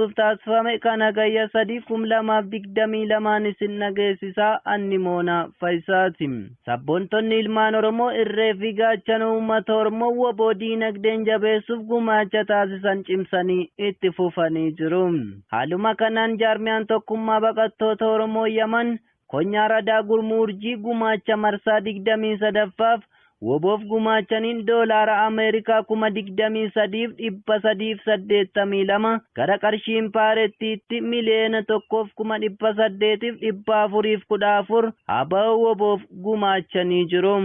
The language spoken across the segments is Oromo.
taasifame kana gayya 3,2022 isin nageessisaa Annimoona Faayisaati. Sabboontonni ilmaan Oromoo irree fi gaachana uummata Oromoo WBO diinagdeen jabeessuuf gumaacha taasisan cimsanii itti fufanii jiru. Haaluma kanaan jaarmiyaan tokkummaa baqattoota Oromoo Yaman konyaa radaa gurmuu urjii gumaacha marsaa 23ffaaf WBOf gumaachaniin doolaara Ameerikaa 23,382 gara qarshii Impaarettiitti miliyoona 1,800,414 habaa WBOf gumaachanii jiru.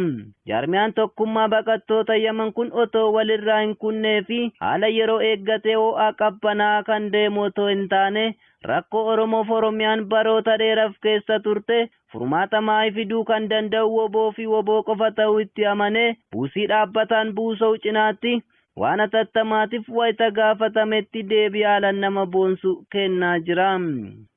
Jaarmiyaan tokkummaa baqattoota Yaman kun otoo walirraa hin kunnee fi haala yeroo eeggatee ho'aa qabbanaa kan deemu otoo hin taane rakkoo Oromoof Oromiyaan baroota dheeraaf keessa turte furmaata maayii fiduu kan danda'u WBO fi WBO qofa ta'uu itti amanee buusii dhaabbataan buusoo cinaatti waan atattamaatiif wayita gaafatametti deebii haalaan nama boonsu kennaa jira.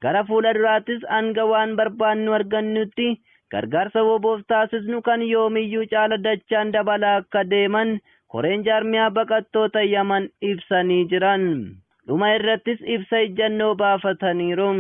Gara fuula duraattis hanga waan barbaannu argannutti gargaarsa WBOf taasisnu kan yoomiyyuu caala dachaan dabalaa akka deeman koreen jaarmiyaa baqattoota Yaman ibsanii jiran. Dhuma irrattis ibsa ejjennoo baafataniiru.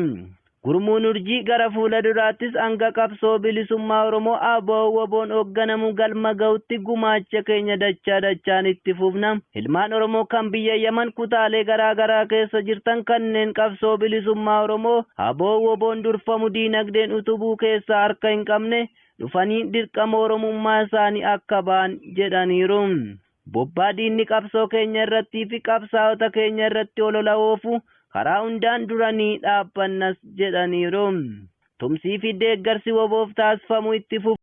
Gurmuun urjii gara fuula duraattis hanga qabsoo bilisummaa Oromoo aboo WBO'n hoogganamu galma ga'utti gumaacha keenya dachaan itti fufna. Ilmaan Oromoo kan biyya Yaman kutaalee garaa keessa jirtan kanneen qabsoo bilisummaa Oromoo aboo WBO'n durfamu diinagdeen utubuu keessaa harka hin qabne dhufanii dirqama Oromummaa isaanii akka ba'an jedhaniiru. Bobbaa diinni qabsoo keenya irrattii fi qabsaa'ota keenya irratti olola oofu karaa hundaan duranii dhaabbannas jedhaniiru. Tumsii fi deeggarsi WBOf taasifamu itti fufu.